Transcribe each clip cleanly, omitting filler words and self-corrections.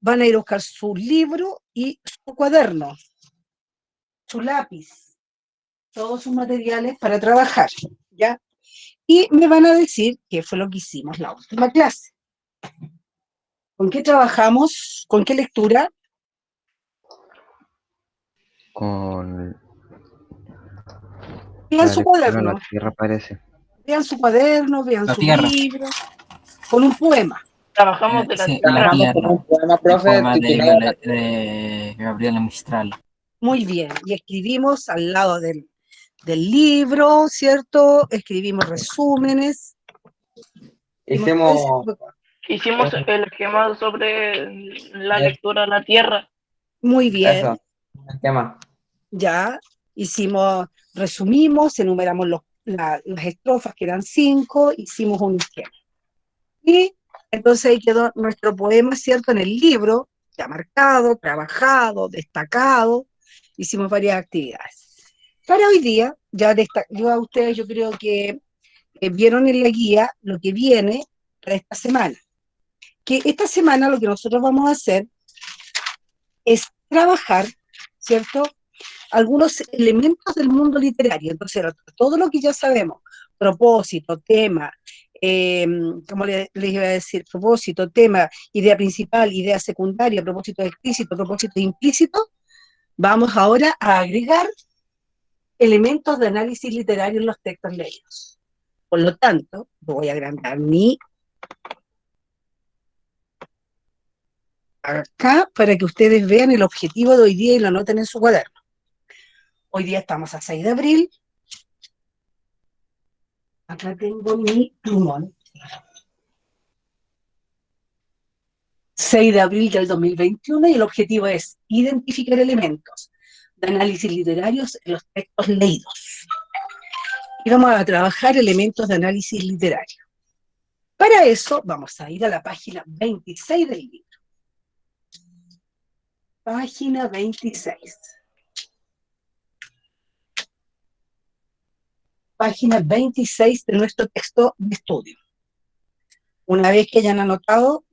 van a ir a buscar su libro y su cuaderno, su lápiz, todos sus materiales para trabajar, ¿ya? Y me van a decir qué fue lo que hicimos la última clase. ¿Con qué trabajamos? ¿Con qué lectura? Con Vean la su lectura La cuaderno, Tierra parece. vean su cuaderno, vean La su Tierra. libro, con un poema. Trabajamos de la Sí, tierra. La Trabajamos con Tierra. un poema, El profe, poema titulado La Tierra. de Gabriela Mistral. Muy bien, y escribimos al lado del libro, ¿cierto? Escribimos resúmenes. Hicimos Hicimos el esquema sobre la lectura La Tierra. Muy bien, eso, un esquema. ya hicimos, resumimos, enumeramos las estrofas, que eran 5, hicimos un esquema. Y entonces ahí quedó nuestro poema, ¿cierto? En el libro, ya marcado, trabajado, destacado, hicimos varias actividades. Para hoy día, yo a ustedes yo creo que vieron en la guía lo que viene para esta semana. Que esta semana lo que nosotros vamos a hacer es trabajar, ¿cierto? Algunos elementos del mundo literario. Entonces, todo lo que ya sabemos, propósito, tema, ¿cómo les iba a decir? Propósito, tema, idea principal, idea secundaria, propósito explícito, propósito implícito, vamos ahora a agregar elementos de análisis literario en los textos leídos. Por lo tanto, voy a agrandar mi acá para que ustedes vean el objetivo de hoy día y lo anoten en su cuaderno. Hoy día estamos a 6 de abril. Acá tengo mi plumón. 6 de abril del 2021 y el objetivo es identificar elementos de análisis literarios en los textos leídos. Y vamos a trabajar elementos de análisis literario. Para eso vamos a ir a la página 26 del libro. Página 26. Página 26 de nuestro texto de estudio. Una vez que hayan anotado,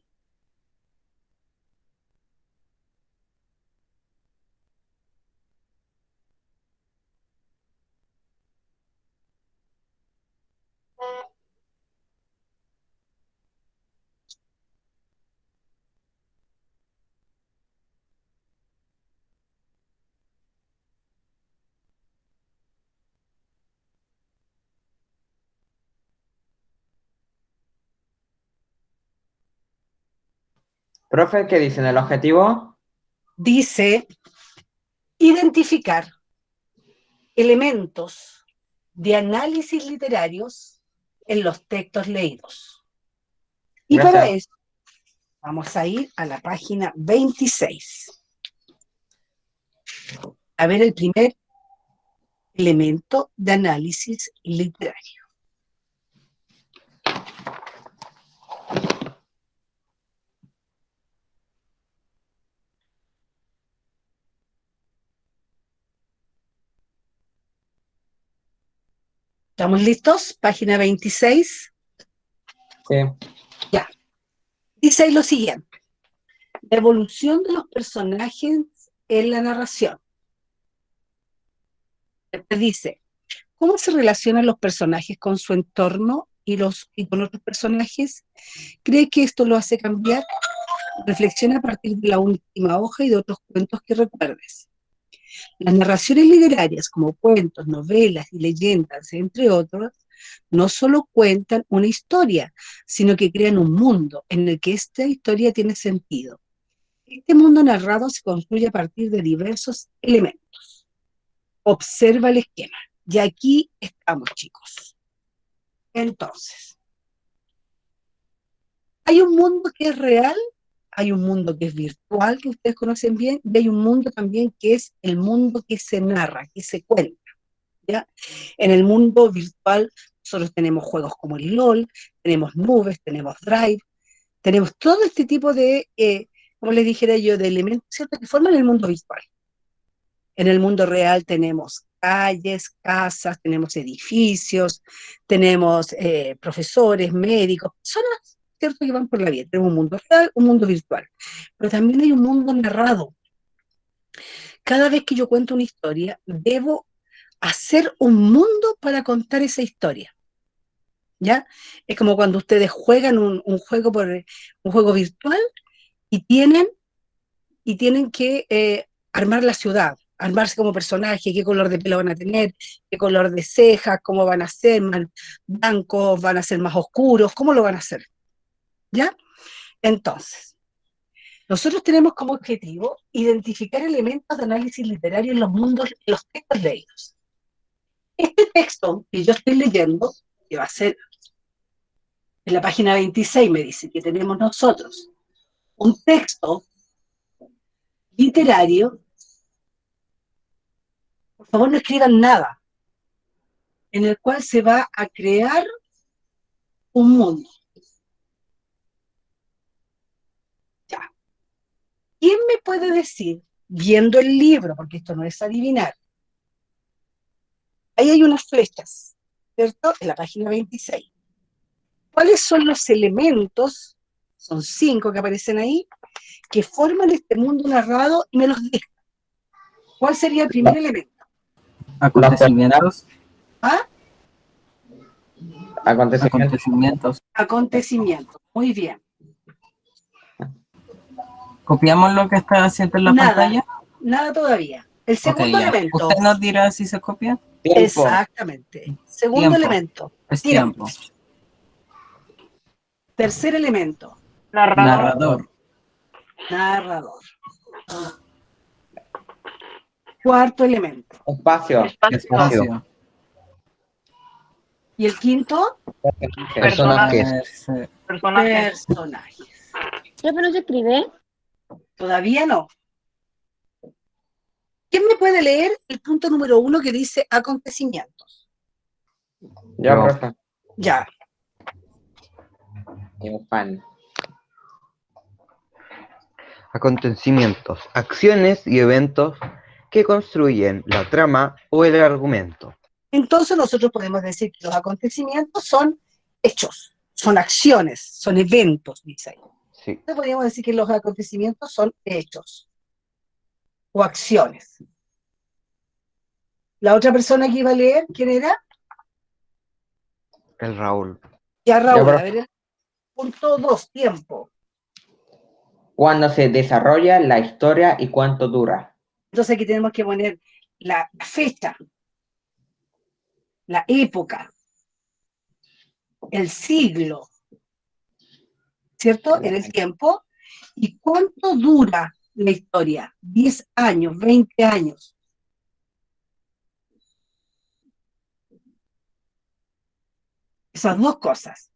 Profe, ¿qué dicen? ¿El objetivo? dice identificar elementos de análisis literarios en los textos leídos. Y para Gracias. eso vamos a ir a la página 26. A ver el primer elemento de análisis literario. ¿Estamos listos? Página 26. Sí. Ya. Dice ahí lo siguiente. La evolución de los personajes en la narración. Después dice, ¿cómo se relacionan los personajes con su entorno y con otros personajes? ¿Cree que esto lo hace cambiar? Reflexiona a partir de la última hoja y de otros cuentos que recuerdes. Las narraciones literarias, como cuentos, novelas y leyendas, entre otros, no solo cuentan una historia, sino que crean un mundo en el que esta historia tiene sentido. Este mundo narrado se construye a partir de diversos elementos. Observa el esquema. Y aquí estamos, chicos. Entonces, hay un mundo que es real, hay un mundo que es virtual, que ustedes conocen bien, y hay un mundo también que es el mundo que se narra, que se cuenta, ¿ya? En el mundo virtual nosotros tenemos juegos como el LOL, tenemos nubes, tenemos Drive, tenemos todo este tipo de, como les dijera yo, de elementos, ¿cierto?, que forman el mundo virtual. En el mundo real tenemos calles, casas, tenemos edificios, tenemos profesores, médicos, personas ¿cierto?, que van por la vida. Tenemos un mundo real, un mundo virtual, pero también hay un mundo narrado. Cada vez que yo cuento una historia, debo hacer un mundo para contar esa historia, ¿ya? Es como cuando ustedes juegan un juego un juego virtual y tienen que armar la ciudad, armarse como personaje, qué color de pelo van a tener, qué color de cejas, cómo van a ser, más blancos, van a ser más oscuros, cómo lo van a hacer, ¿ya? Entonces, nosotros tenemos como objetivo identificar elementos de análisis literario en los textos leídos. Este texto que yo estoy leyendo, que va a ser en la página 26, me dice que tenemos nosotros un texto literario. Por favor, no escriban nada, en el cual se va a crear un mundo. Ya. ¿Quién me puede decir, viendo el libro, porque esto no es adivinar, ahí hay unas flechas, ¿cierto?, en la página 26. ¿Cuáles son los elementos, son 5 que aparecen ahí, que forman este mundo narrado y me los dejan? ¿Cuál sería el primer elemento? Acontecimientos. ¿Ah? Acontecimientos. Acontecimientos. Muy bien. ¿Copiamos lo que está haciendo en la pantalla? Nada todavía. El segundo Ok, ya. elemento. ¿Usted nos dirá si se copia? Tiempo. Exactamente. Segundo Tiempo. elemento. Es Tiempo. tiempo. Tercer elemento. Narrador. Narrador. Cuarto elemento. Espacio. Espacio. ¿Y el quinto? Personajes. Personajes. Personajes. ¿Ya pero se escribe? Todavía no. ¿Quién me puede leer el punto número 1 que dice acontecimientos? Ya, Yo. profe. Ya. Fan. Acontecimientos, acciones y eventos que construyen la trama o el argumento. Entonces nosotros podemos decir que los acontecimientos son hechos, son acciones, son eventos, dice ahí. Sí. Entonces podríamos decir que los acontecimientos son hechos o acciones. La otra persona que iba a leer, ¿quién era? El Raúl. Ya Raúl, Ya, a ver, el punto 2, tiempo. ¿Cuándo se desarrolla la historia y cuánto dura? Entonces aquí tenemos que poner la fecha, la época, el siglo, ¿cierto? En el tiempo. ¿Y cuánto dura la historia? 10 años, 20 años. Esas dos cosas.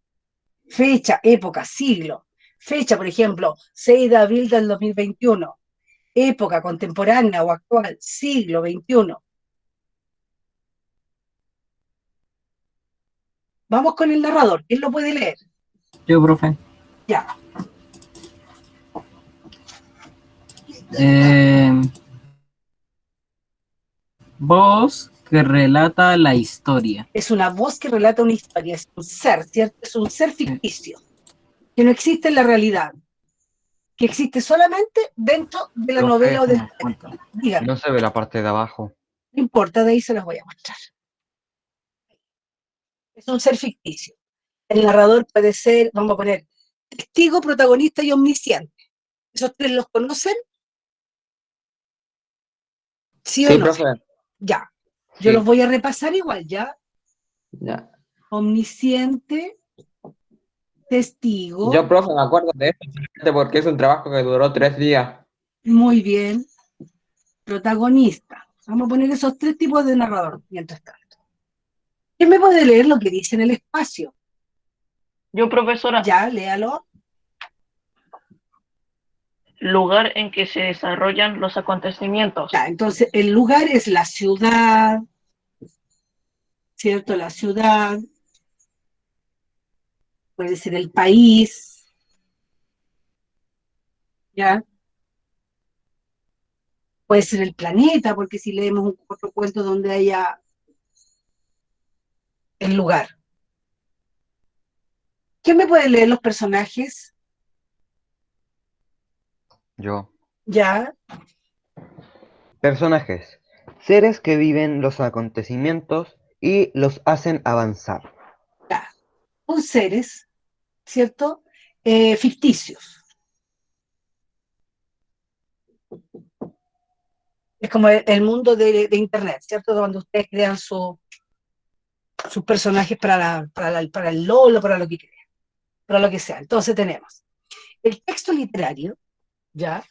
Fecha, época, siglo. Fecha, por ejemplo, 6 de abril del 2021. Época contemporánea o actual, siglo XXI. Vamos con el narrador. ¿Quién lo puede leer? Yo, profe. Ya. Voz que relata la historia. Es una voz que relata una historia, es un ser, ¿cierto? Es un ser ficticio, que no existe en la realidad, que existe solamente dentro de la Profe, novela o del texto. No Dígame, se ve la parte de abajo. no importa, de ahí se los voy a mostrar. Es un ser ficticio. El narrador puede ser, vamos a poner, testigo, protagonista y omnisciente. ¿Esos tres los conocen? ¿Sí o Sí, no? profe. Ya. Yo Sí. los voy a repasar igual, ¿ya? Ya. Omnisciente, testigo, Yo, profe, me acuerdo de esto porque es un trabajo que duró 3 días. muy bien, protagonista. Vamos a poner esos tres tipos de narrador, mientras tanto. ¿Quién me puede leer lo que dice en el espacio? Yo, profesora. Ya, léalo. Lugar en que se desarrollan los acontecimientos. Ya, entonces, el lugar es la ciudad, ¿cierto? La ciudad. Puede ser el país. ¿Ya? Puede ser el planeta, porque si leemos otro cuento donde haya el lugar. ¿Quién me puede leer los personajes? Yo. Ya, Personajes. Seres que viven los acontecimientos y los hacen avanzar. son seres, ¿cierto? Ficticios. Es como el mundo de Internet, ¿cierto? Cuando ustedes crean sus personajes para el LOL o para lo que crean, para lo que sea. Entonces tenemos el texto literario, ¿ya?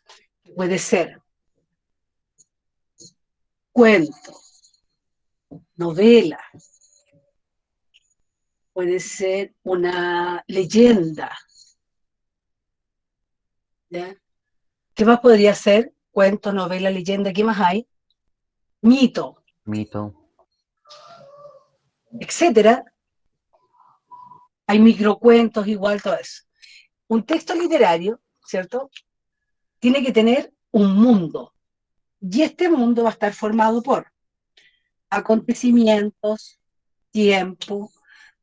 Puede ser cuento, novela, puede ser una leyenda, ¿ya? ¿Qué más podría ser? Cuento, novela, leyenda, ¿qué más hay? Mito, Mito. etcétera. Hay microcuentos, igual, todo eso. Un texto literario, ¿cierto? Tiene que tener un mundo. Y este mundo va a estar formado por acontecimientos, tiempo,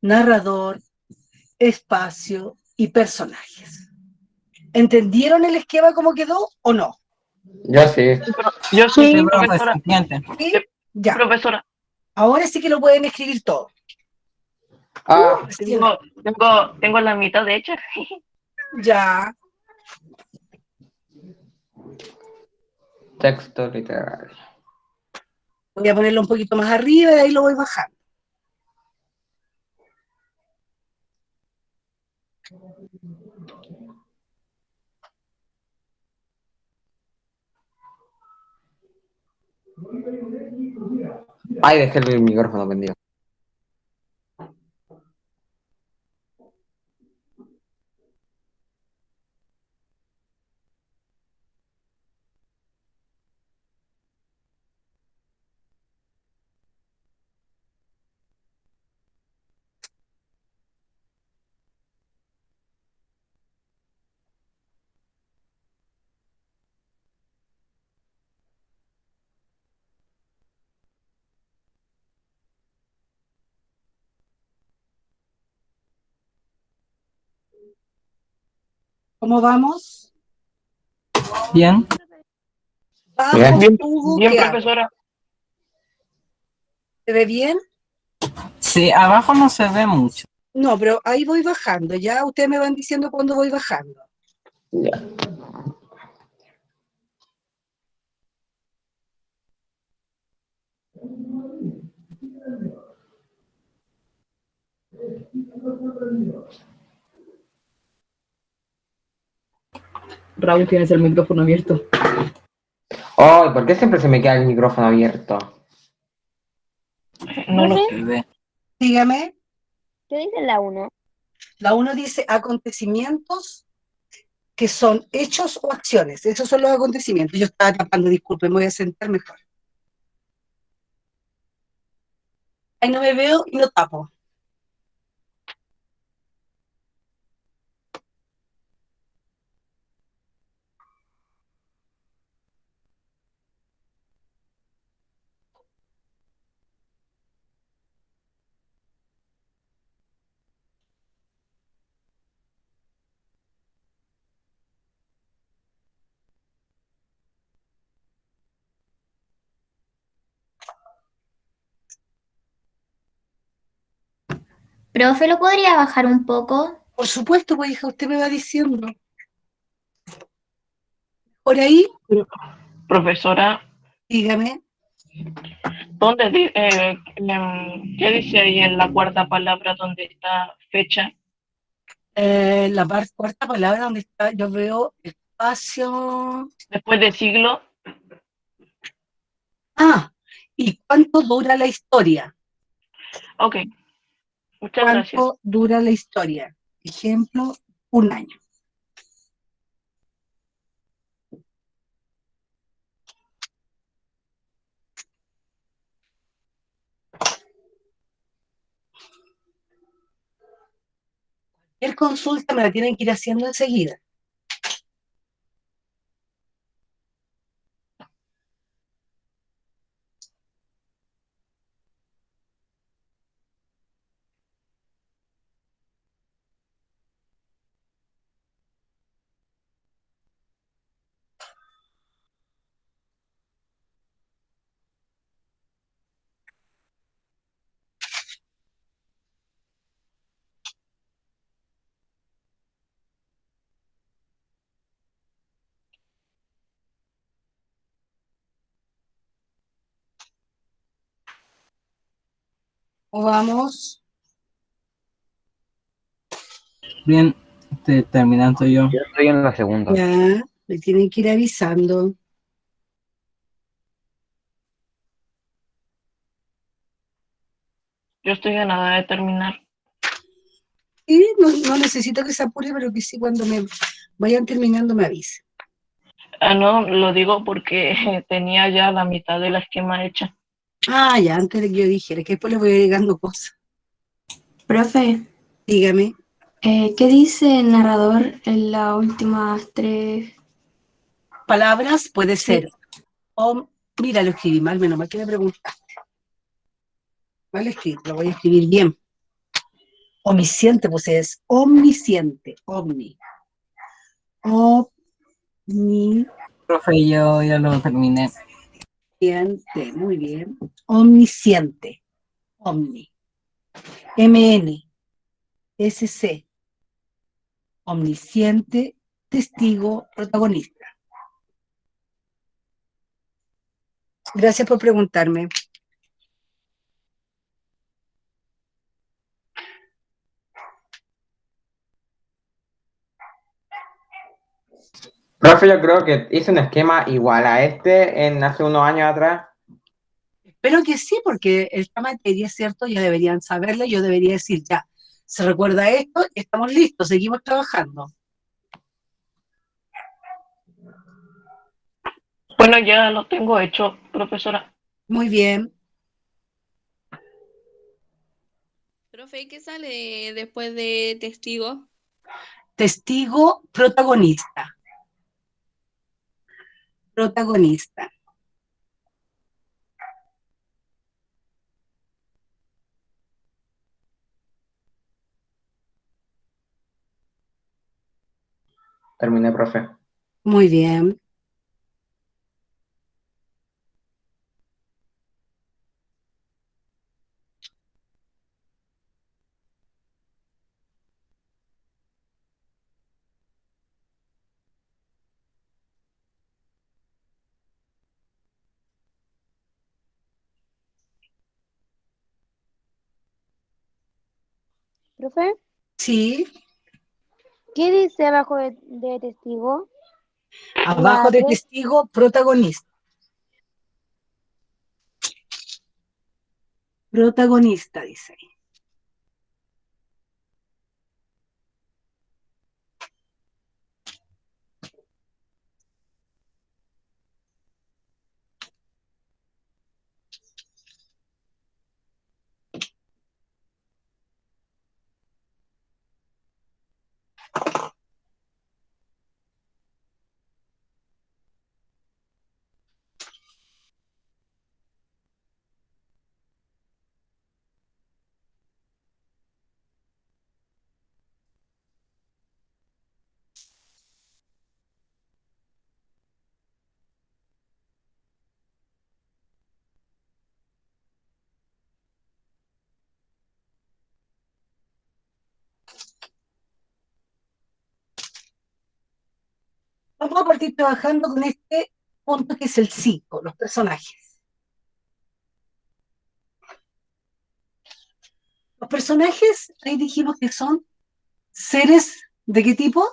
narrador, espacio y personajes. ¿Entendieron el esquema cómo quedó o no? Yo sí. Yo Sí, sí, profe, se profesora. entiende. ¿Sí? Sí, Ya. profesora. Ahora sí que lo pueden escribir todo. Ah, Tengo la mitad de hecha. Ya. texto literario. Voy a ponerlo un poquito más arriba y de ahí lo voy bajando. Ay, dejé el micrófono prendido. ¿Cómo vamos? Bien. Vamos, Bien. Hugo, Bien, ¿qué hago? profesora. ¿Se ve bien? Sí, abajo no se ve mucho. No, pero ahí voy bajando. Ya ustedes me van diciendo cuándo voy bajando. Ya. Raúl, tienes el micrófono abierto. Ay, ¿por qué siempre se me queda el micrófono abierto? No lo Se sé. ve. Dígame. ¿Qué dice la 1? La 1 dice acontecimientos que son hechos o acciones. Esos son los acontecimientos. Yo estaba tapando, disculpen, me voy a sentar mejor. Ahí no me veo y no tapo. Profe, ¿lo podría bajar un poco? Por supuesto, pues hija, usted me va diciendo. Por ahí, Profesora, dígame. ¿qué dice ahí en la cuarta palabra donde está fecha? La cuarta palabra donde está, yo veo espacio. Después de siglo. Ah, ¿y cuánto dura la historia? Ok, muchas gracias. ¿Cuánto dura la historia? Ejemplo, 1 año. Cualquier consulta me la tienen que ir haciendo enseguida. ¿Cómo vamos? Bien, terminando yo. Yo estoy en la segunda. Ya, me tienen que ir avisando. Yo estoy a nada de terminar. Y no necesito que se apure, pero que sí cuando me vayan terminando me avisen. Ah, no, lo digo porque tenía ya la mitad del esquema hecha. Ah, ya, antes de que yo dijera, que después le voy agregando cosas. Profe, Dígame. ¿qué dice el narrador en las últimas tres? Palabras puede Sí. ser. Mira, lo escribí mal, menos mal que me preguntaste. Mal escrito, lo voy a escribir bien. Omnisciente, pues es omnisciente. Omnisciente, Profe, yo ya lo terminé. muy bien. Omnisciente. Omni. MNSC. Omnisciente, testigo, protagonista. Gracias por preguntarme. Profe, yo creo que hice un esquema igual a este en hace unos años atrás. Espero que sí, porque esta materia, es cierto, ya deberían saberla, yo debería decir, ya, se recuerda esto y estamos listos, seguimos trabajando. Bueno, ya lo tengo hecho, profesora. Muy bien. Profe, ¿qué sale después de testigo? Testigo, protagonista. Protagonista. Terminé, profe. Muy bien. Profe, Sí, ¿qué dice abajo de testigo? abajo La de 3. testigo, protagonista. Protagonista, dice ahí. Vamos a partir trabajando con este punto que es el 5, los personajes. Los personajes, ahí dijimos que son seres, ¿de qué tipo?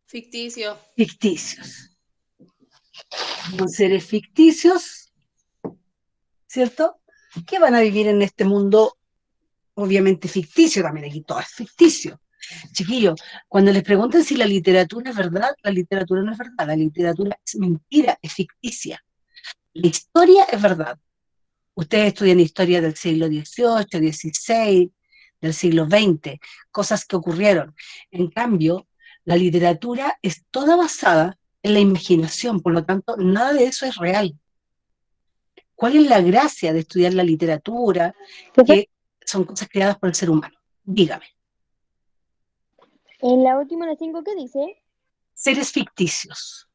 Ficticio. Ficticios. Son seres ficticios, ¿cierto? Que van a vivir en este mundo, obviamente ficticio también, aquí todo es ficticio. Chiquillos, cuando les pregunten si la literatura es verdad, la literatura no es verdad, la literatura es mentira, es ficticia. La historia es verdad. Ustedes estudian historia del siglo XVIII, XVI, del siglo XX, cosas que ocurrieron. En cambio, la literatura es toda basada en la imaginación, por lo tanto, nada de eso es real. ¿Cuál es la gracia de estudiar la literatura? Que son cosas creadas por el ser humano. Dígame. En la última, la 5, ¿qué dice? Seres ficticios.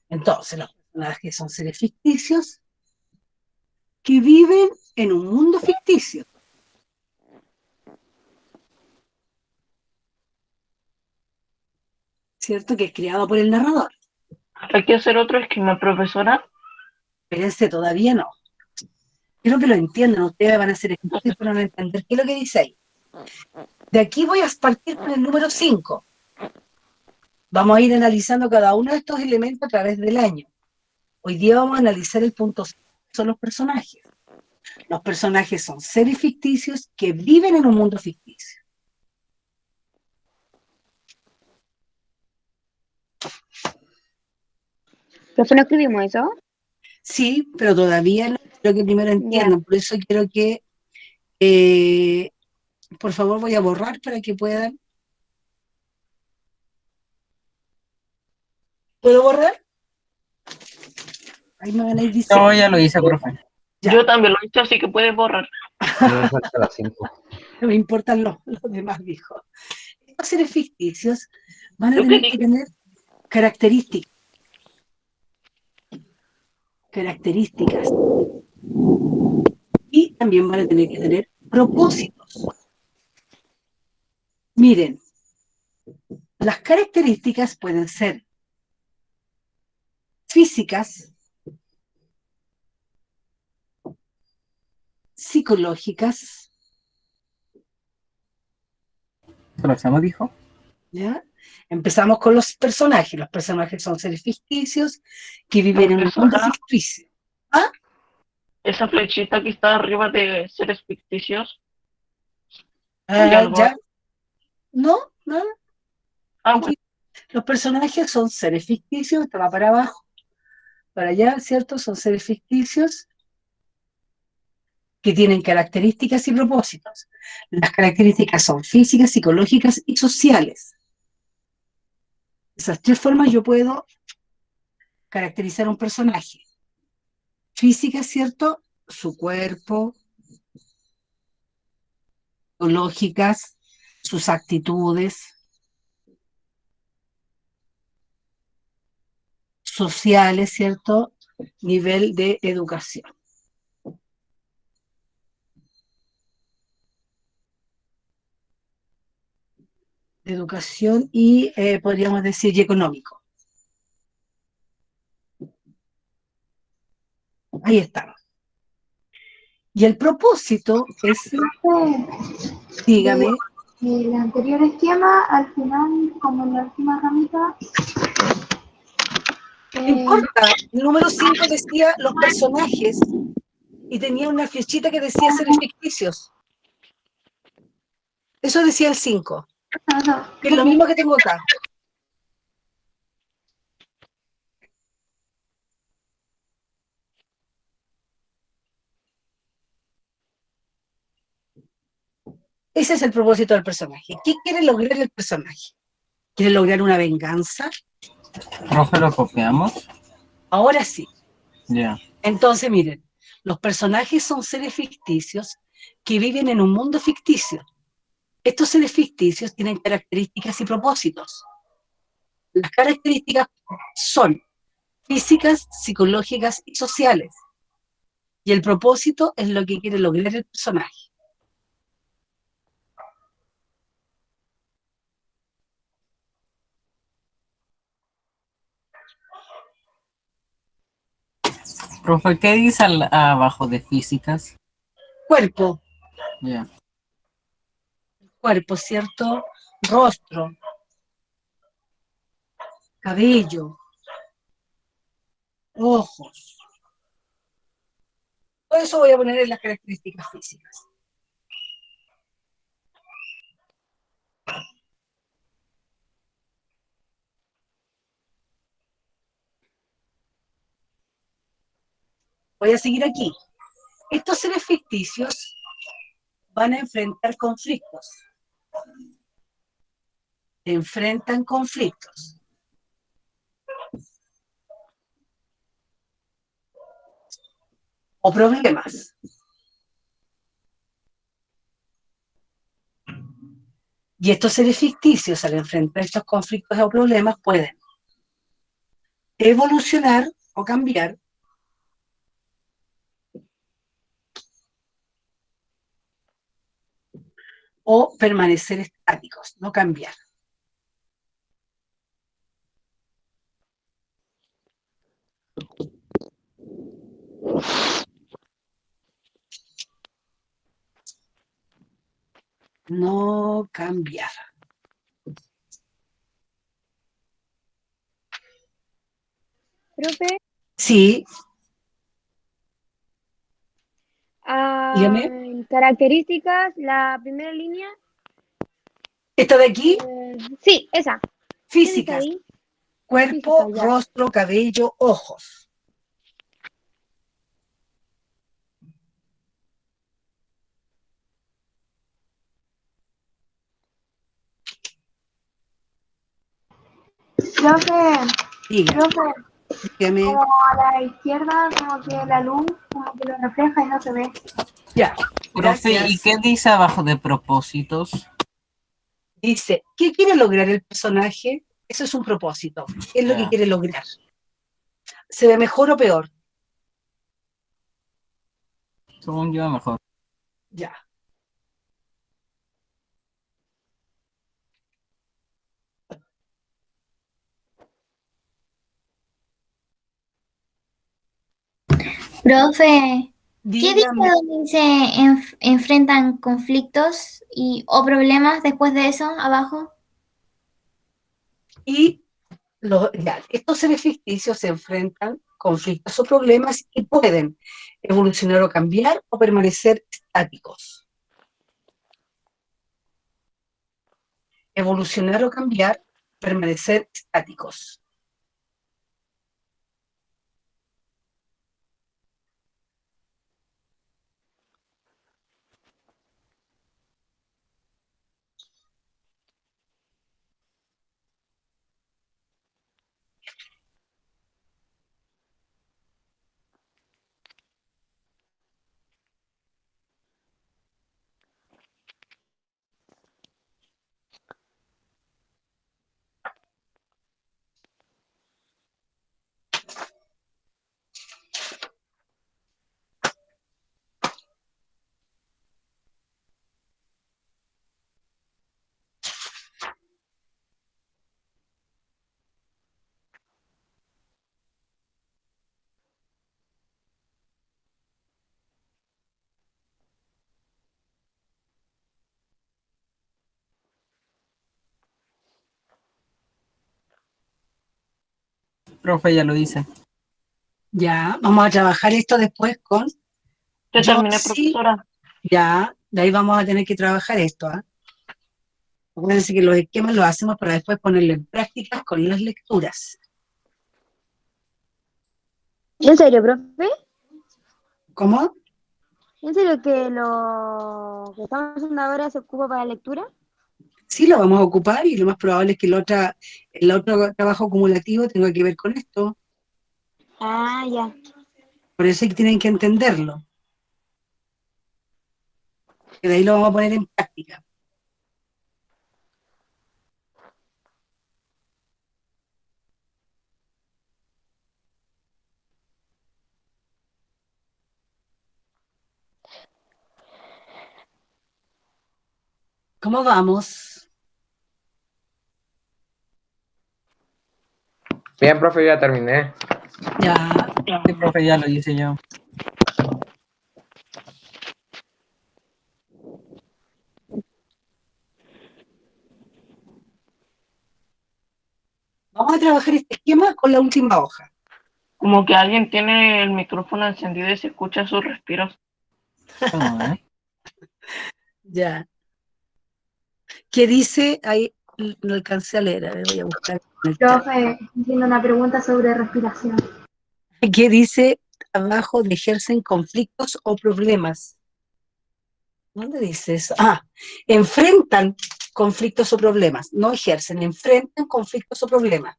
Entonces, los personajes son seres ficticios que viven en un mundo ficticio. ¿Cierto? Que es creado por el narrador. Hay que hacer otro esquema, profesora. Espérense, todavía no. Quiero que lo entiendan, ustedes van a hacer ejercicios para no entender qué es lo que dice ahí. De aquí voy a partir con el número 5. Vamos a ir analizando cada uno de estos elementos a través del año. Hoy día vamos a analizar el punto 5, que son los personajes. Los personajes son seres ficticios que viven en un mundo ficticio. ¿Profe, no escribimos eso? Sí, pero todavía no. Quiero que primero entiendan. Por eso quiero que, por favor, voy a borrar para que puedan. ¿Puedo borrar? Ahí me van a ir diciendo. Yo ya lo hice, profe. Ya. Yo también lo he hecho, así que puedes borrar. No me falta las 5. No me importan los demás, dijo. Estos seres ficticios van a ¿Yo qué tener que dije? tener características. Características. Y también van a tener que tener propósitos. Miren, las características pueden ser físicas, psicológicas, ¿Se me dijo? ¿ya? Empezamos con los personajes. Los personajes son seres ficticios que viven en un mundo Profesora, ficticio. ¿Ah? esa flechita que está arriba de seres ficticios. ¿Hay Ah, algo? ¿ya? No, nada. Ah, bueno. Los personajes son seres ficticios, esto va para abajo, para allá, ¿cierto? Son seres ficticios que tienen características y propósitos. Las características son físicas, psicológicas y sociales. Esas tres formas yo puedo caracterizar un personaje. Física, ¿cierto? Su cuerpo, psicológicas, sus actitudes, sociales, ¿cierto? Nivel de educación. De educación y, podríamos decir, y económico. Ahí estamos. Y el propósito es, dígame, El anterior esquema, al final, como en la última ramita, no importa, el número 5 decía los personajes y tenía una flechita que decía seres ficticios. Eso decía el 5, que es lo mismo que tengo acá. Ese es el propósito del personaje. ¿Qué quiere lograr el personaje? ¿Quiere lograr una venganza? Profe, ¿lo copiamos? Ahora sí. Ya. Entonces, miren, los personajes son seres ficticios que viven en un mundo ficticio. Estos seres ficticios tienen características y propósitos. Las características son físicas, psicológicas y sociales. Y el propósito es lo que quiere lograr el personaje. Profe, ¿qué dice abajo de físicas? Cuerpo, Ya. cuerpo, ¿cierto? Rostro, cabello, ojos. Todo eso voy a poner en las características físicas. Voy a seguir aquí. Estos seres ficticios van a enfrentar conflictos. Enfrentan conflictos. O problemas. Y estos seres ficticios, al enfrentar estos conflictos o problemas, pueden evolucionar o cambiar, o permanecer estáticos, no cambiar. No cambiar. Profe, Sí, dígame. características, la primera línea. ¿Esta de aquí? Sí, esa. ¿Qué dice Físicas. ahí? Cuerpo, Física, ya. rostro, cabello, ojos. Profe, Diga, profe, dígame. como a la izquierda, como que la luz, como que lo refleja y no se ve. Ya, Profe, ¿y gracias. qué dice abajo de propósitos? Dice, ¿qué quiere lograr el personaje? Eso es un propósito. ¿Qué es lo que Ya. quiere lograr? ¿Se ve mejor o peor? Según yo, mejor. Ya. Profe, ¿qué dice Dígame. donde dice enfrentan conflictos o problemas después de eso, abajo? Y ya, estos seres ficticios se enfrentan conflictos o problemas y pueden evolucionar o cambiar o permanecer estáticos. Evolucionar o cambiar, permanecer estáticos. Profe, ya lo dice. Ya, vamos a trabajar esto después con Ya terminé, Josie. profesora. Ya, de ahí vamos a tener que trabajar esto, ¿ah? Acuérdense que los esquemas los hacemos para después ponerlo en práctica con las lecturas. ¿En serio, profe? ¿Cómo? ¿En serio que lo que estamos haciendo ahora se ocupa para lectura? Sí, lo vamos a ocupar y lo más probable es que el otro trabajo acumulativo tenga que ver con esto. Ah, ya. Por eso es que tienen que entenderlo. Que de ahí lo vamos a poner en práctica. ¿Cómo vamos? Bien, profe, ya terminé. Ya. Sí, profe, ya lo hice yo. Vamos a trabajar este esquema con la última hoja. Como que alguien tiene el micrófono encendido y se escucha sus respiros. No, ¿eh? Ya. ¿Qué dice? Ahí no alcancé a leer, a ver, voy a buscar en el chat. Profe, haciendo una pregunta sobre respiración. ¿Qué dice abajo de ejercen conflictos o problemas? ¿Dónde dice eso? Ah, enfrentan conflictos o problemas, no ejercen, enfrentan conflictos o problemas.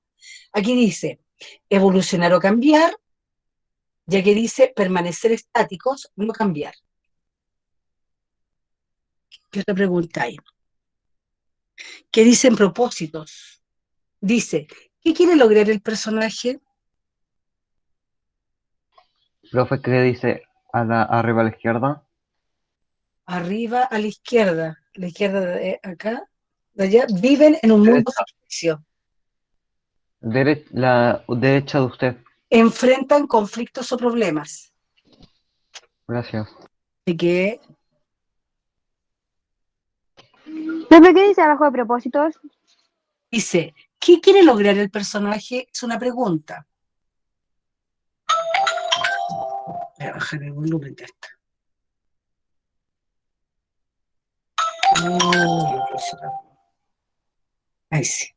Aquí dice evolucionar o cambiar, ya que dice permanecer estáticos, no cambiar. ¿Qué otra pregunta hay? ¿Qué dicen propósitos? Dice, ¿qué quiere lograr el personaje? Profe, ¿qué dice arriba a la izquierda? Arriba a la izquierda de acá, de allá, viven en un mundo Derecha. ficticio. La derecha de usted. Enfrentan conflictos o problemas. Gracias. Así que Profe, ¿qué dice abajo de propósitos? dice, ¿qué quiere lograr el personaje? Es una pregunta. Voy a bajar el volumen de esta. Ahí sí.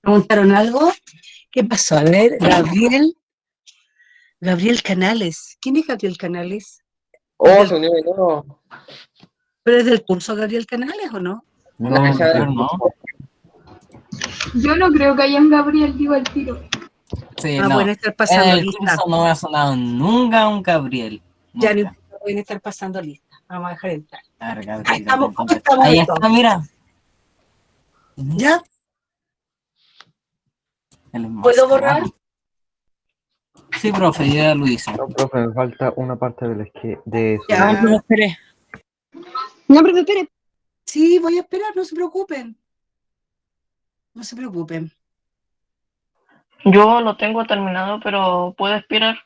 ¿Preguntaron algo? ¿Qué pasó? A ver, Gabriel Canales. ¿Quién es Gabriel Canales? Oh, se unió de nuevo. ¿Pero es del curso Gabriel Canales o no? No, esa Yo no. Yo no creo que haya un Gabriel, digo el tiro. Sí, Ah, no. pueden estar En pasando el lista. curso no me ha sonado nunca un Gabriel. Ya no Nunca. importa, pueden estar pasando lista. Vamos a dejar entrar. A ver, Gabriel, Estamos, Gabriel, ¿cómo Gabriel. estamos Ahí entonces? está, mira. ¿Ya? El ¿Puedo borrar? enmascarado. Sí, profe, ya lo hice. no, profe, me falta una parte de su Ya. Ay, no esperé. No, profe, espere. Sí, voy a esperar, no se preocupen. No se preocupen. Yo lo tengo terminado, pero puedo esperar.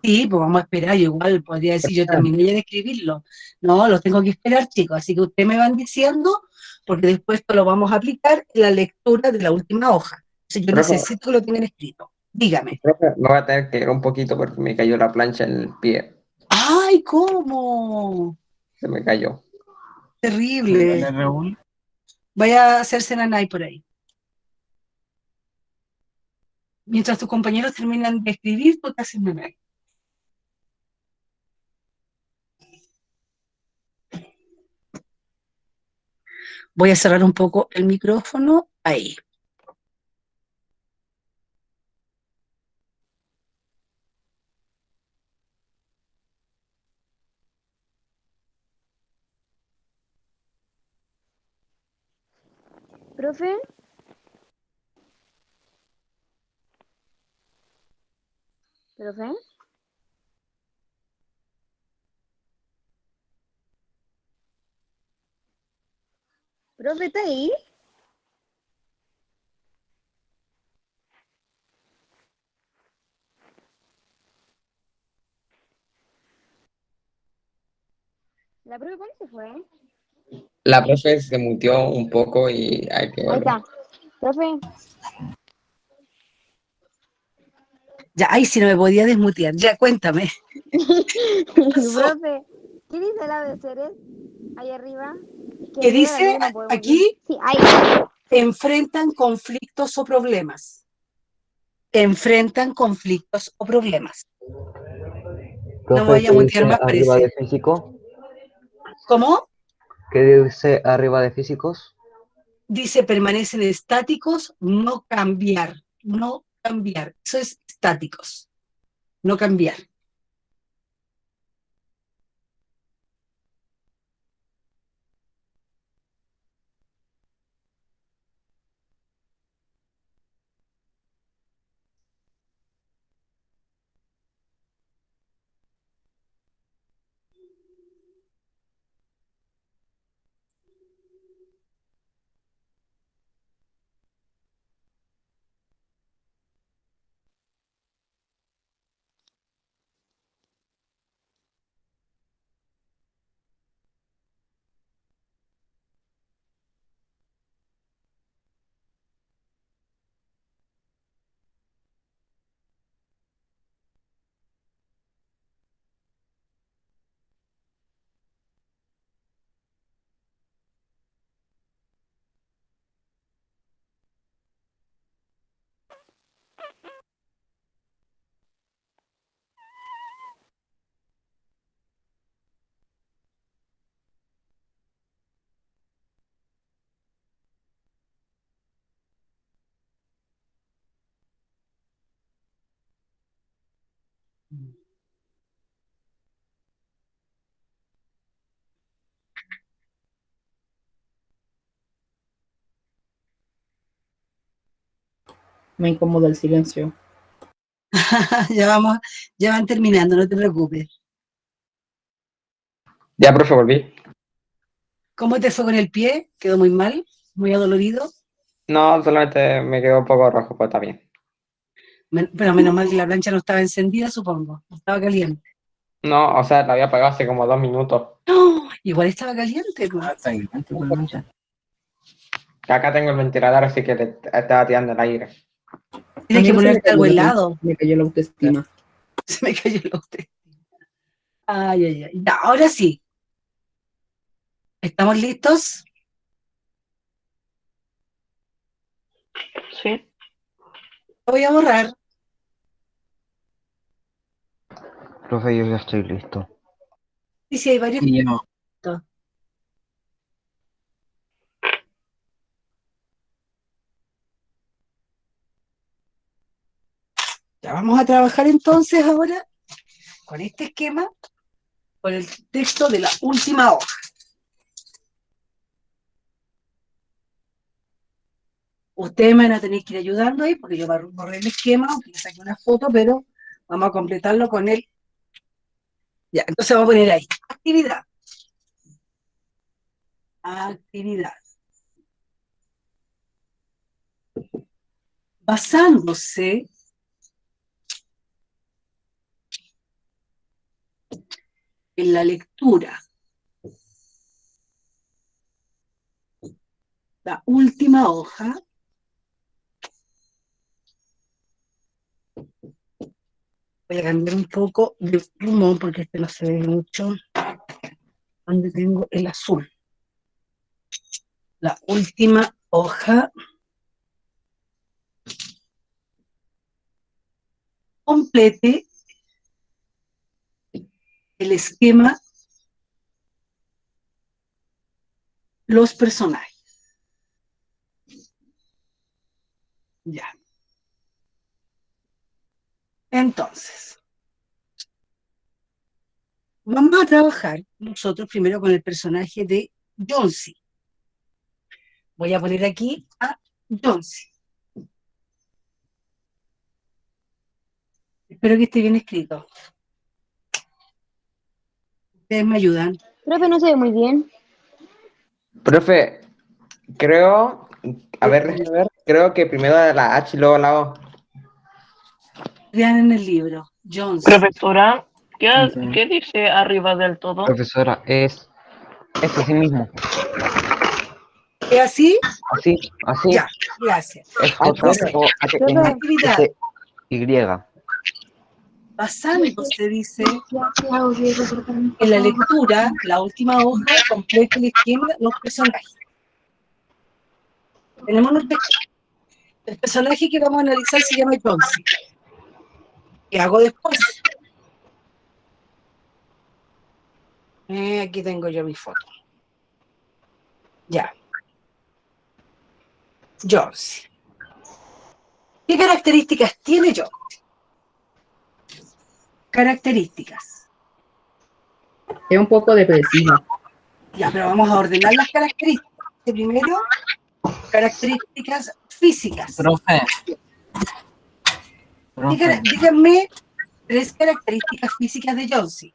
Sí, pues vamos a esperar. Yo igual podría decir, yo terminé ya de escribirlo. No, los tengo que esperar, chicos. Así que ustedes me van diciendo, porque después esto lo vamos a aplicar en la lectura de la última hoja. Entonces yo Profe, necesito que lo tengan escrito. Dígame. profe, me voy a tener que ir un poquito porque me cayó la plancha en el pie. ¡Ay, cómo! Se me cayó. ¿Qué duele, Terrible. Raúl? Vaya a hacerse nanay por ahí. Mientras tus compañeros terminan de escribir, tú te haces nanay. Voy a cerrar un poco el micrófono. Ahí. Profe, profe. Profe, ¿está ahí? ¿La profe cuándo se fue? La profe se mutió un poco y hay que Ahí volver. está. Profe, Ya, ahí sí no me podía desmutear. Ya, cuéntame. Pasó. profe, ¿qué dice el ABC ahí arriba? Que ¿Qué arriba dice también no podemos ir. aquí? Sí, ahí. Enfrentan conflictos o problemas. Enfrentan conflictos o problemas. No me Profe, voy a ¿qué mutear dice más, arriba de parece. físico? ¿Cómo? ¿Qué dice arriba de físicos? Dice permanecen estáticos, no cambiar. No cambiar. Eso es estáticos. No cambiar. Me incomoda el silencio. Ya van terminando, no te preocupes. Ya, profe, volví. ¿Cómo te fue con el pie? ¿Quedó muy mal? ¿Muy adolorido? No, solamente me quedó un poco rojo, pues está bien. Pero menos mal que la plancha no estaba encendida, supongo. No estaba caliente. No, o sea, la había apagado hace como 2 minutos. ¡No! Igual estaba caliente, pues. Está bien, totalmente. Acá tengo el ventilador, así que te estaba tirando el aire. A Tienes mí que no se me ponerte cayó algo la- helado. Me cayó la autoestima. Se me cayó el usted. Ay, ay, ay. Ya, ahora sí. ¿Estamos listos? Sí. Lo voy a borrar. Profe, yo ya estoy listo. Y si hay varios. Y yo, Ya vamos a trabajar entonces ahora con este esquema, con el texto de la última hoja. Ustedes me van a tener que ir ayudando ahí, porque yo borré el esquema, aunque le saqué una foto, pero vamos a completarlo con él. Ya, entonces vamos a poner ahí. Actividad. Actividad. Basándose en la lectura, la última hoja, voy a cambiar un poco de plumón porque este no se ve mucho. ¿Dónde tengo el azul? La última hoja. Complete el esquema, los personajes. Ya. Entonces, vamos a trabajar nosotros primero con el personaje de Jonesy. Voy a poner aquí a Jonesy. Espero que esté bien escrito. Ustedes me ayudan. Profe, no se ve muy bien. Profe, creo, a ver, déjame ver, creo que primero la H y luego la O. Vean en el libro. Jonesy. Profesora, ¿qué, Sí. qué dice arriba del todo? Profesora, es así mismo. ¿Es así? Así, así. Ya, gracias. Es Entonces, J-O-H-N. actividad. Y. Basándose, dice, en la lectura, la última hoja, completa el esquema, los personajes. Tenemos nuestro esquema. El personaje que vamos a analizar se llama Jonesy. ¿Qué hago después? Aquí tengo yo mi foto. Ya. Jonesy. ¿Qué características tiene Jonesy? Características. Es un poco depresiva. Ya, pero vamos a ordenar las características. Primero, características físicas. profe. Profe, Díganme 3 características físicas de Jonesy.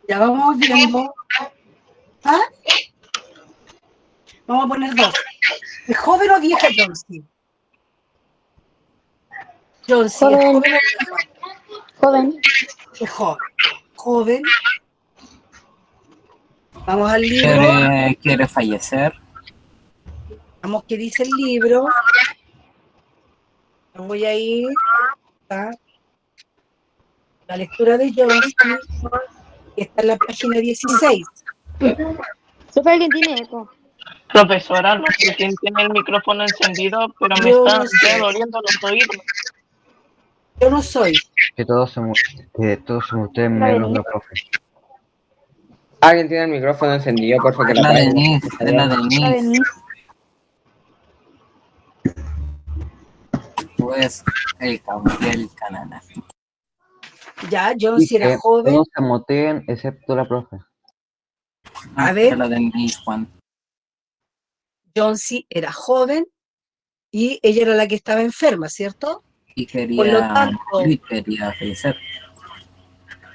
Ya vamos viendo. ¿Ah? Vamos a poner 2. ¿Es joven o vieja Jonesy? Jonesy, ¿es Joven. joven o vieja? Joven. Es joven. Joven. Vamos al libro. ¿quiere fallecer? Vamos, ¿qué dice el libro? Me voy a ir a la lectura de Jonesy, que está en la página 16. Profe, alguien tiene eco. Profesora, no sé quién tiene el micrófono encendido, pero me Yo están no sé. doliendo los oídos. Yo no soy. Que todos son ustedes menos los profes. Alguien tiene el micrófono encendido, por favor, que La la de apague. Denise, es la de La de Denise. mí. después el Canadá. Ya, Johnsy era Dice, joven. todos se moteen excepto la profe. A ver. La de Miss Juan. Johnsy era joven y ella era la que estaba enferma, ¿cierto? Y quería, Por lo tanto, y quería fallecer.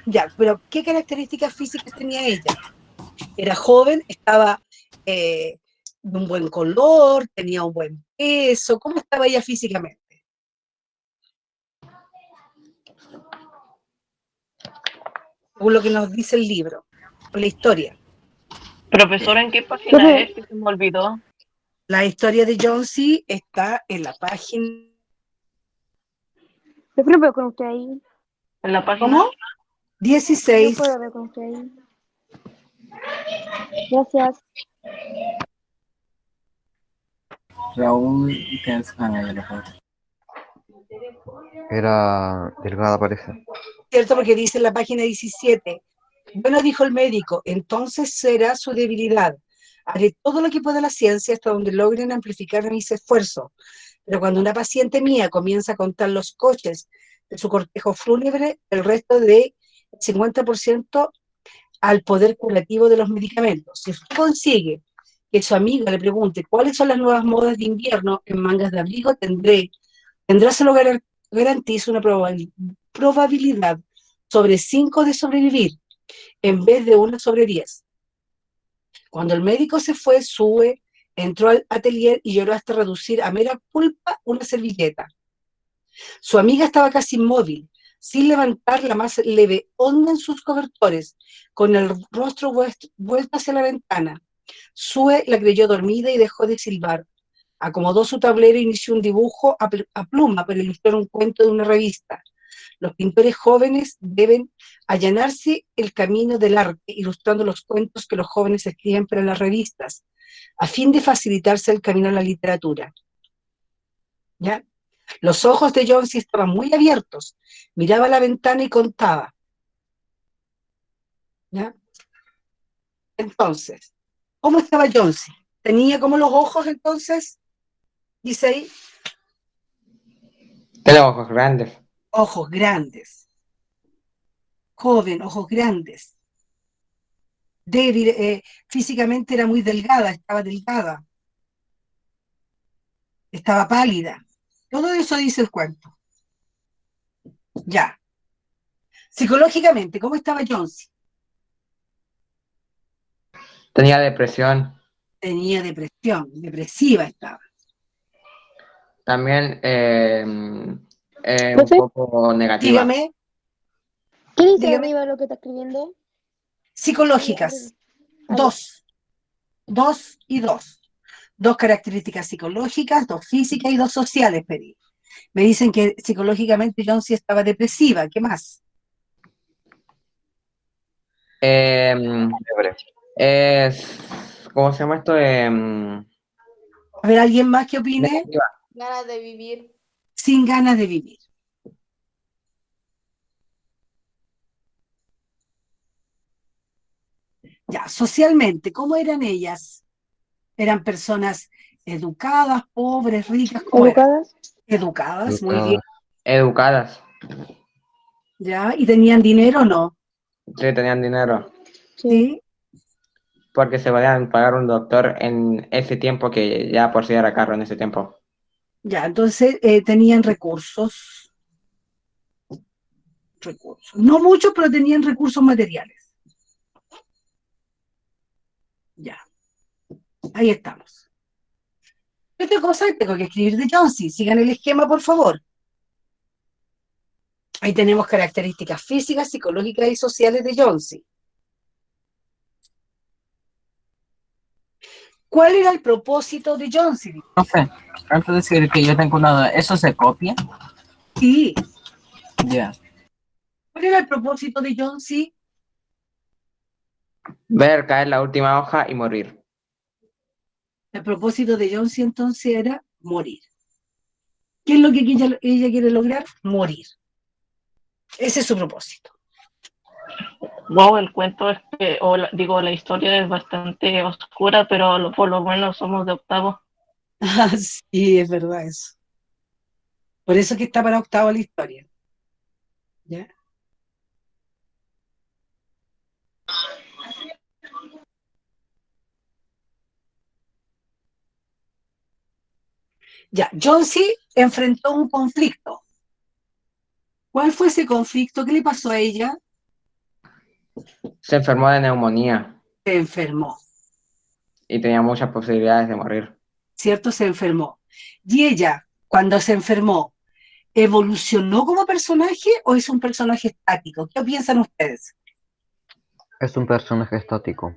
ya, pero ¿qué características físicas tenía ella? Era joven, estaba de un buen color, tenía un buen peso. ¿Cómo estaba ella físicamente? Según lo que nos dice el libro, o la historia. Profesora, ¿en qué página es? Que se me olvidó. La historia de Johnsy está en la página. Yo creo que veo con usted ahí. ¿En la página? ¿Cómo? 16. Yo puedo ver con usted ahí. Gracias. Raúl, que es ya lo fue. Era delgada, parece. Cierto, porque dice en la página 17. Bueno, dijo el médico, entonces será su debilidad. Haré todo lo que pueda la ciencia hasta donde logren amplificar mis esfuerzos. Pero cuando una paciente mía comienza a contar los coches de su cortejo fúnebre, el resto de 50% al poder curativo de los medicamentos. Si usted consigue que su amiga le pregunte cuáles son las nuevas modas de invierno en mangas de abrigo, tendrá, se lo garantiza, una probabilidad sobre 5 de sobrevivir, en vez de 1 sobre 10. Cuando el médico se fue, Sue entró al atelier y lloró hasta reducir a mera pulpa una servilleta. Su amiga estaba casi inmóvil, sin levantar la más leve onda en sus cobertores, con el rostro vuelto hacia la ventana. Sue la creyó dormida y dejó de silbar. Acomodó su tablero e inició un dibujo a pluma para ilustrar un cuento de una revista. Los pintores jóvenes deben allanarse el camino del arte, ilustrando los cuentos que los jóvenes escriben para las revistas, a fin de facilitarse el camino a la literatura. ¿Ya? Los ojos de Johnsy estaban muy abiertos, miraba a la ventana y contaba. ¿Ya? Entonces, ¿cómo estaba Johnsy? ¿Tenía como los ojos entonces? Dice ahí. Tiene ojos grandes. Ojos grandes. Joven, ojos grandes. Débil, físicamente era muy delgada, estaba delgada. Estaba pálida. Todo eso dice el cuento. Ya. Psicológicamente, ¿cómo estaba Johnsy? Tenía depresión. Tenía depresión, depresiva estaba. También un poco negativa. Dígame. ¿Qué dice Dígame. arriba lo que está escribiendo? Psicológicas. Dos y dos. 2 características psicológicas, 2 físicas y 2 sociales, pedí. Me dicen que psicológicamente Johnsy estaba depresiva. ¿Qué más? ¿Cómo se llama esto? A ver, ¿alguien más que opine? Negativa. Ganas de vivir. Sin ganas de vivir. Ya, socialmente, ¿cómo eran ellas? ¿Eran personas educadas, pobres, ricas? ¿Cómo eran? Educadas, muy bien. Educadas. ¿Ya? ¿Y tenían dinero o no? Sí, tenían dinero. Sí. Porque se podían pagar un doctor en ese tiempo, que ya por sí era caro en ese tiempo. Ya, entonces tenían recursos. No muchos, pero tenían recursos materiales. Ya. Ahí estamos. ¿Qué otra cosa tengo que escribir de Johnsy? Sigan el esquema, por favor. Ahí tenemos características físicas, psicológicas y sociales de Johnsy. ¿Cuál era el propósito de Johnsy? No sé, antes de decir que yo tengo una duda, ¿eso se copia? Sí. Ya. ¿Cuál era el propósito de Johnsy? Ver caer la última hoja y morir. El propósito de Johnsy entonces era morir. ¿Qué es lo que ella quiere lograr? Morir. Ese es su propósito. Wow, el cuento es que, la historia es bastante oscura, pero por lo menos somos de octavo. Sí, es verdad eso. Por eso es que está para octavo la historia. ¿Ya? Ya, Jonesy enfrentó un conflicto. ¿Cuál fue ese conflicto? ¿Qué le pasó a ella? Se enfermó de neumonía Se enfermó, y tenía muchas posibilidades de morir. ¿cierto? Se enfermó. Y ella, cuando se enfermó, ¿evolucionó como personaje o es un personaje estático? ¿Qué piensan ustedes? Es un personaje estático.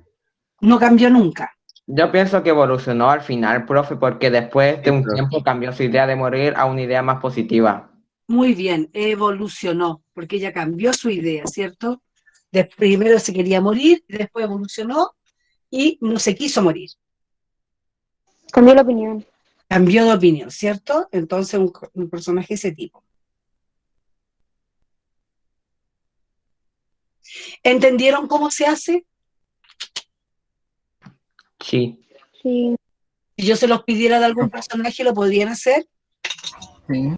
No cambió nunca. Yo pienso que evolucionó al final, profe, porque después de Sí, un profe. tiempo cambió su idea de morir a una idea más positiva. Muy bien, evolucionó, porque ella cambió su idea, ¿cierto? Primero se quería morir, después evolucionó y no se quiso morir. Cambió la opinión. Cambió de opinión, ¿cierto? Entonces un personaje de ese tipo. ¿Entendieron cómo se hace? Sí. Sí. Si yo se los pidiera de algún personaje, ¿lo podrían hacer? Sí.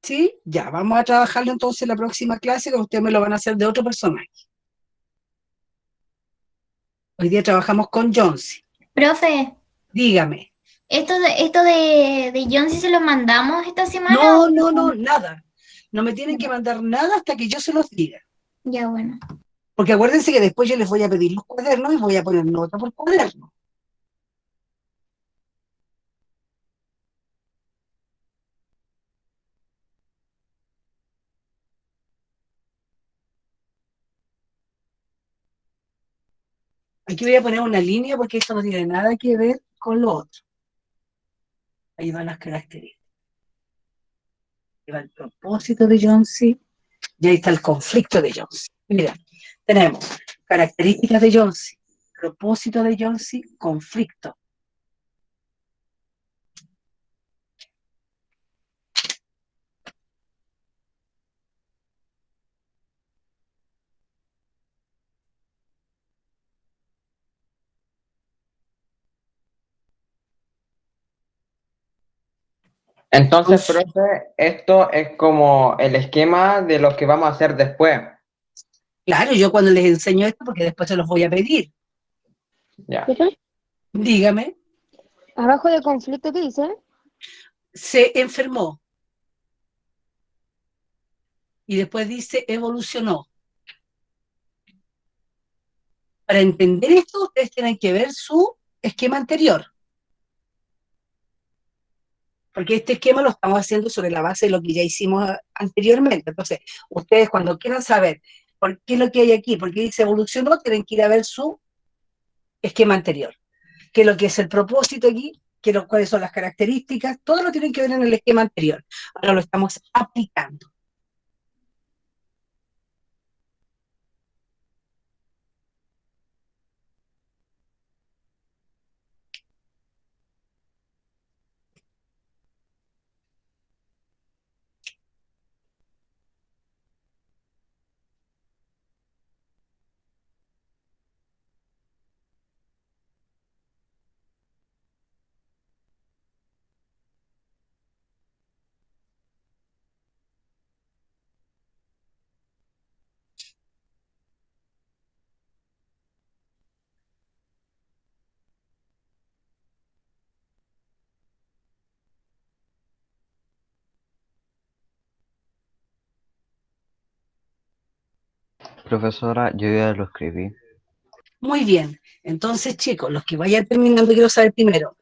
¿Sí? Ya, vamos a trabajarlo entonces en la próxima clase, que ustedes me lo van a hacer de otro personaje. Hoy día trabajamos con Jonesy. Profe, Dígame. ¿esto de Jonesy se lo mandamos esta semana? No, nada. No me tienen que mandar nada hasta que yo se los diga. Ya, bueno. Porque acuérdense que después yo les voy a pedir los cuadernos y voy a poner nota por cuaderno. Aquí voy a poner una línea porque esto no tiene nada que ver con lo otro. Ahí van las características. Ahí va el propósito de Jonesy y ahí está el conflicto de Jonesy. Mira, tenemos características de Jonesy, propósito de Jonesy, conflicto. Entonces, profe, esto es como el esquema de lo que vamos a hacer después. Claro, yo cuando les enseño esto, porque después se los voy a pedir. Ya. Dígame, Abajo de conflicto, ¿qué dice? se enfermó. Y después dice evolucionó. Para entender esto, ustedes tienen que ver su esquema anterior. Porque este esquema lo estamos haciendo sobre la base de lo que ya hicimos anteriormente. Entonces, ustedes cuando quieran saber por qué es lo que hay aquí, por qué dice evolucionó, tienen que ir a ver su esquema anterior. ¿Qué es lo que es el propósito aquí? ¿Cuáles son las características? Todo lo tienen que ver en el esquema anterior. Ahora lo estamos aplicando. Profesora, yo ya lo escribí. Muy bien. Entonces, chicos, los que vayan terminando, quiero saber primero,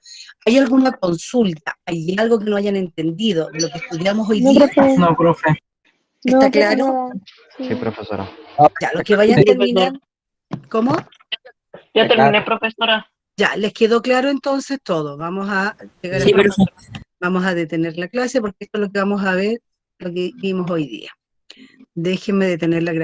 ¿hay alguna consulta? ¿Hay algo que no hayan entendido de lo que estudiamos hoy No, día? profe. No, profe. ¿Está No, claro? nada. Sí, profesora. Ya, los que vayan terminando. ¿Cómo? Ya terminé, profesora. Ya, ¿les quedó claro entonces todo? Vamos a llegar Sí, a- profe. vamos a detener la clase porque esto es lo que vamos a ver, lo que vimos hoy día. Déjenme detener la grabación.